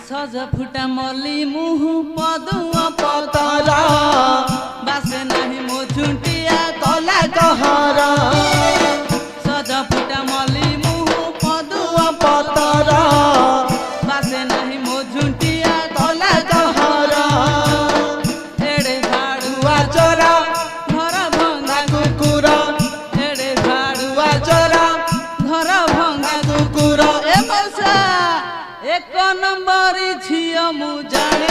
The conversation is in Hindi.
सज फुटा मली मुह पदुआ पतरा बासे नहीं मो झुंटिया तला कहरा सज फुटा मली मुह पदुआ पतरा बासे नहीं मो झुंटिया तला कहरा एड़े झाड़ुआ चोरा घर भंगा कुकुरा एड़े झाड़ुआ चोरा घर भंगा कुकुरा ए मौसा एक नंबर झिया मु जाने